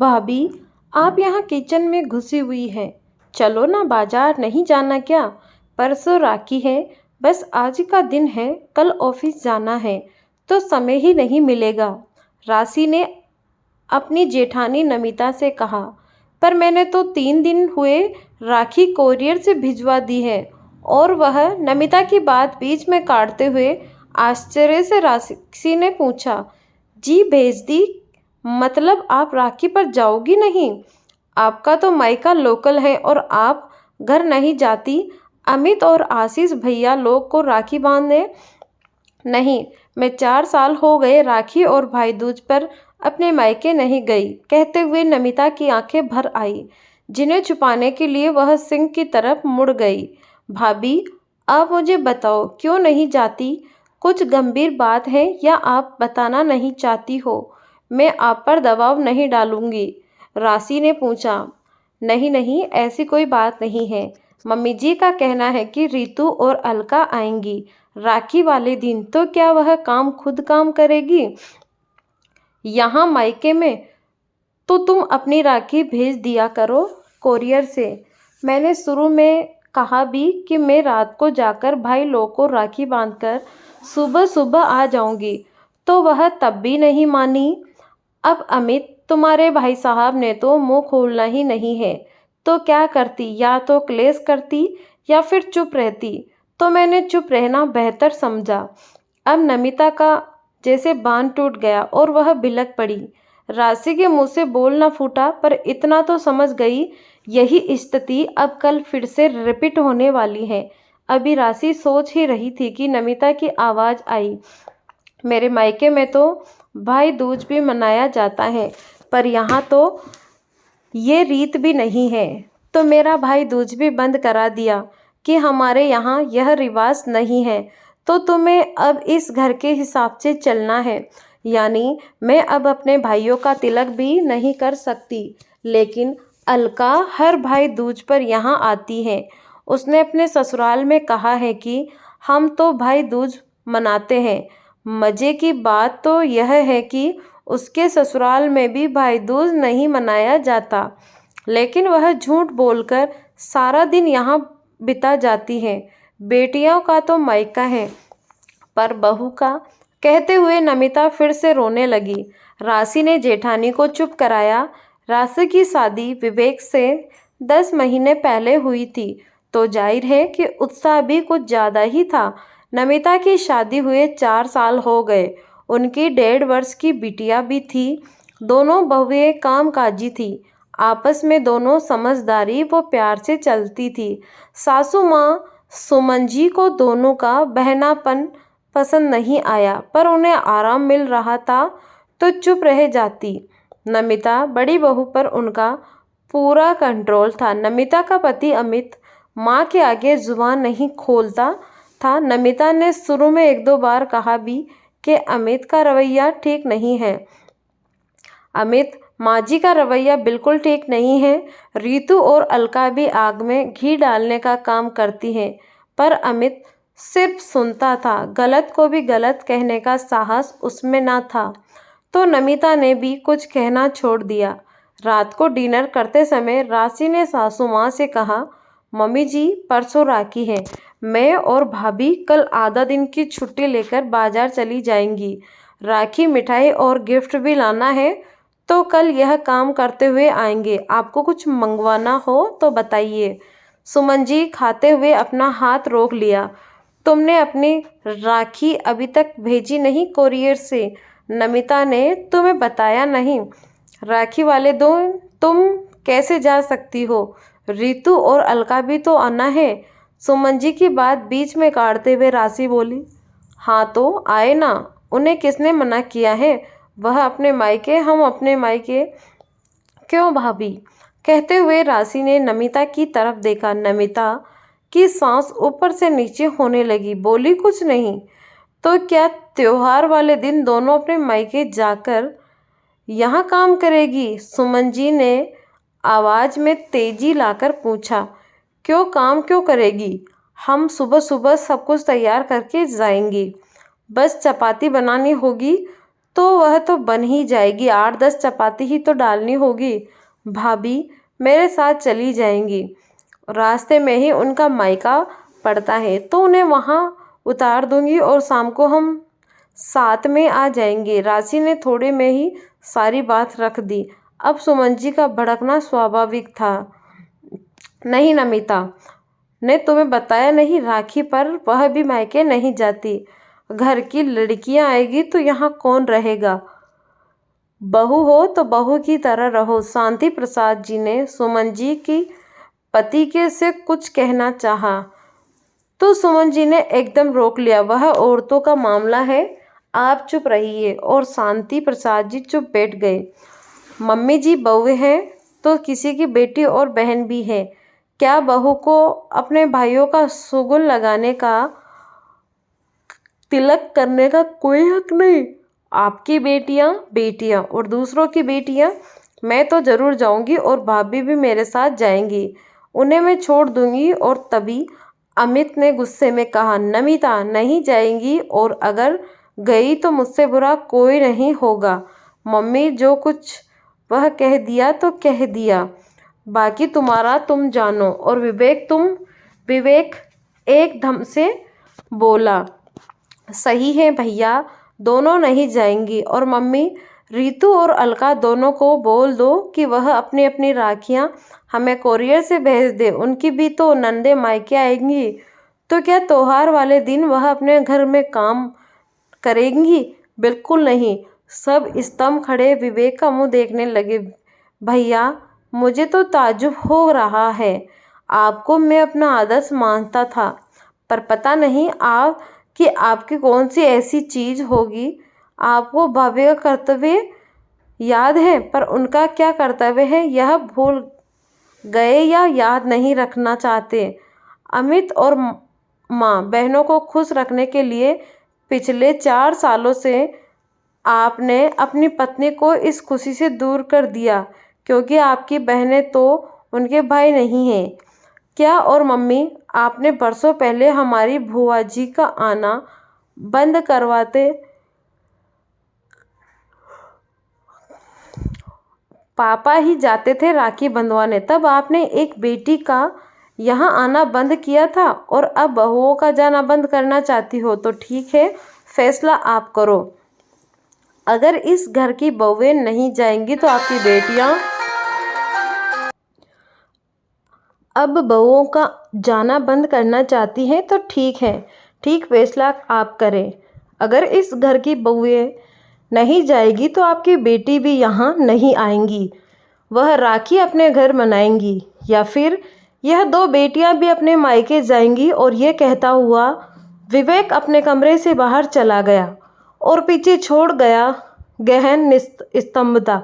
भाभी, आप यहाँ किचन में घुसी हुई हैं। चलो ना, बाजार नहीं जाना क्या? परसों राखी है। बस आज का दिन है, कल ऑफिस जाना है तो समय ही नहीं मिलेगा। राशि ने अपनी जेठानी नमिता से कहा। पर मैंने तो 3 दिन हुए राखी कोरियर से भिजवा दी है। और वह नमिता की बात बीच में काटते हुए आश्चर्य से राशि ने पूछा, जी भेज दी? मतलब आप राखी पर जाओगी नहीं? आपका तो मायका लोकल है और आप घर नहीं जाती। अमित और आशीष भैया लोग को राखी बांधने? नहीं, मैं 4 साल हो गए राखी और भाई दूज पर अपने मायके नहीं गई। कहते हुए नमिता की आंखें भर आई, जिन्हें छुपाने के लिए वह सिंह की तरफ मुड़ गई। भाभी, आप मुझे बताओ, क्यों नहीं जाती? कुछ गंभीर बात है या आप बताना नहीं चाहती हो? मैं आप पर दबाव नहीं डालूंगी, राशि ने पूछा। नहीं नहीं, ऐसी कोई बात नहीं है। मम्मी जी का कहना है कि रितु और अलका आएंगी राखी वाले दिन, तो क्या वह खुद काम करेगी? यहाँ मायके में तो तुम अपनी राखी भेज दिया करो कोरियर से। मैंने शुरू में कहा भी कि मैं रात को जाकर भाई लोग को राखी बांधकर सुबह सुबह आ जाऊंगी, तो वह तब भी नहीं मानी। अब अमित, तुम्हारे भाई साहब ने तो मुंह खोलना ही नहीं है, तो क्या करती? या तो क्लेश करती या फिर चुप रहती। तो मैंने चुप रहना बेहतर समझा। अब नमिता का जैसे बांध टूट गया और वह बिलक पड़ी। राशि के मुंह से बोल न फूटा, पर इतना तो समझ गई, यही स्थिति अब कल फिर से रिपीट होने वाली है। अभी राशि सोच ही रही थी कि नमिता की आवाज़ आई, मेरे मायके में तो भाई दूज भी मनाया जाता है, पर यहाँ तो ये रीत भी नहीं है। तो मेरा भाई दूज भी बंद करा दिया कि हमारे यहाँ यह रिवाज नहीं है, तो तुम्हें अब इस घर के हिसाब से चलना है। यानी मैं अब अपने भाइयों का तिलक भी नहीं कर सकती। लेकिन अलका हर भाई दूज पर यहाँ आती है। उसने अपने ससुराल में कहा है कि हम तो भाई दूज मनाते हैं। मज़े की बात तो यह है कि उसके ससुराल में भी भाई दूज नहीं मनाया जाता, लेकिन वह झूठ बोलकर सारा दिन यहाँ बिता जाती है। बेटियों का तो मायका है, पर बहू का? कहते हुए नमिता फिर से रोने लगी। राशि ने जेठानी को चुप कराया। राशि की शादी विवेक से 10 महीने पहले हुई थी, तो जाहिर है कि उत्साह भी कुछ ज़्यादा ही था। नमिता की शादी हुए 4 साल हो गए। उनकी 1.5 वर्ष की बिटिया भी थी। दोनों बहुएं कामकाजी थी। आपस में दोनों समझदारी व प्यार से चलती थी। सासू माँ सुमन जी को दोनों का बहनापन पसंद नहीं आया, पर उन्हें आराम मिल रहा था तो चुप रह जाती। नमिता बड़ी बहू पर उनका पूरा कंट्रोल था। नमिता का पति अमित माँ के आगे जुबान नहीं खोलता था। नमिता ने शुरू में 1-2 बार कहा भी कि अमित का रवैया ठीक नहीं है। अमित, माँ जी का रवैया बिल्कुल ठीक नहीं है। रितु और अलका भी आग में घी डालने का काम करती हैं, पर अमित सिर्फ सुनता था। गलत को भी गलत कहने का साहस उसमें ना था। तो नमिता ने भी कुछ कहना छोड़ दिया। रात को डिनर करते समय राशि ने सासू माँ से कहा, मम्मी जी, परसों राखी है। मैं और भाभी कल आधा दिन की छुट्टी लेकर बाजार चली जाएंगी। राखी, मिठाई और गिफ्ट भी लाना है, तो कल यह काम करते हुए आएंगे। आपको कुछ मंगवाना हो तो बताइए। सुमन जी खाते हुए अपना हाथ रोक लिया। तुमने अपनी राखी अभी तक भेजी नहीं कोरियर से? नमिता ने तुम्हें बताया नहीं? राखी वाले दिन तुम कैसे जा सकती हो? रितु और अलका भी तो आना है। सुमन जी की बात बीच में काटते हुए राशि बोली, हाँ तो आए ना, उन्हें किसने मना किया है? वह अपने मायके, हम अपने मायके। क्यों भाभी? कहते हुए राशि ने नमिता की तरफ देखा। नमिता की सांस ऊपर से नीचे होने लगी। बोली, कुछ नहीं। तो क्या त्योहार वाले दिन दोनों अपने मायके जाकर यहाँ काम करेगी? सुमन जी ने आवाज़ में तेजी लाकर पूछा। क्यों, काम क्यों करेगी? हम सुबह सुबह सब कुछ तैयार करके जाएंगी। बस चपाती बनानी होगी तो वह तो बन ही जाएगी, 8-10 चपाती ही तो डालनी होगी। भाभी मेरे साथ चली जाएंगी, रास्ते में ही उनका मायका पड़ता है तो उन्हें वहाँ उतार दूंगी और शाम को हम साथ में आ जाएंगे। राशि ने थोड़े में ही सारी बात रख दी। अब सुमन जी का भड़कना स्वाभाविक था। नहीं नमिता ने तुम्हें बताया नहीं राखी पर वह भी मायके नहीं जाती। घर की लड़कियां आएगी तो यहाँ कौन रहेगा। बहू हो तो बहू की तरह रहो। शांति प्रसाद जी ने सुमन जी की पति के से कुछ कहना चाहा तो सुमन जी ने एकदम रोक लिया। वह औरतों का मामला है, आप चुप रहिए। और शांति प्रसाद जी चुप बैठ गए। मम्मी जी बहुएं हैं तो किसी की बेटी और बहन भी है। क्या बहू को अपने भाइयों का सुगुन लगाने का, तिलक करने का कोई हक नहीं। आपकी बेटियां और दूसरों की बेटियां, मैं तो जरूर जाऊंगी और भाभी भी मेरे साथ जाएंगी। उन्हें मैं छोड़ दूंगी। और तभी अमित ने गुस्से में कहा, नमिता नहीं जाएंगी और अगर गई तो मुझसे बुरा कोई नहीं होगा। मम्मी जो कुछ वह कह दिया तो कह दिया, बाकी तुम्हारा तुम जानो। और विवेक एकदम से बोला, सही है भैया, दोनों नहीं जाएंगी। और मम्मी रीतू और अलका दोनों को बोल दो कि वह अपनी अपनी राखियां हमें कोरियर से भेज दे। उनकी भी तो नंदे मायके आएंगी तो क्या त्योहार वाले दिन वह अपने घर में काम करेंगी। बिल्कुल नहीं। सब स्तंभ खड़े विवेक का मुंह देखने लगे। भैया मुझे तो ताज्जुब हो रहा है। आपको मैं अपना आदर्श मानता था, पर पता नहीं कि आपकी कौन सी ऐसी चीज़ होगी। आपको भाभी का कर्तव्य याद है, पर उनका क्या कर्तव्य है यह भूल गए या याद नहीं रखना चाहते। अमित और माँ बहनों को खुश रखने के लिए पिछले 4 सालों से आपने अपनी पत्नी को इस खुशी से दूर कर दिया, क्योंकि आपकी बहनें तो उनके भाई नहीं हैं क्या। और मम्मी आपने बरसों पहले हमारी भुआ जी का आना बंद करवाते पापा ही जाते थे राखी बंधवाने, तब आपने एक बेटी का यहाँ आना बंद किया था और अब बहुओं का जाना बंद करना चाहती हो तो ठीक है, फैसला आप करो। अगर इस घर की बहुएं नहीं जाएंगी तो आपकी बेटियां अब बहुओं का जाना बंद करना चाहती हैं तो ठीक है, ठीक फैसला आप करें। अगर इस घर की बहुएं नहीं जाएगी तो आपकी बेटी भी यहाँ नहीं आएंगी। वह राखी अपने घर मनाएंगी या फिर यह 2 बेटियां भी अपने मायके जाएंगी। और ये कहता हुआ विवेक अपने कमरे से बाहर चला गया और पीछे छोड़ गया गहन स्तब्धता।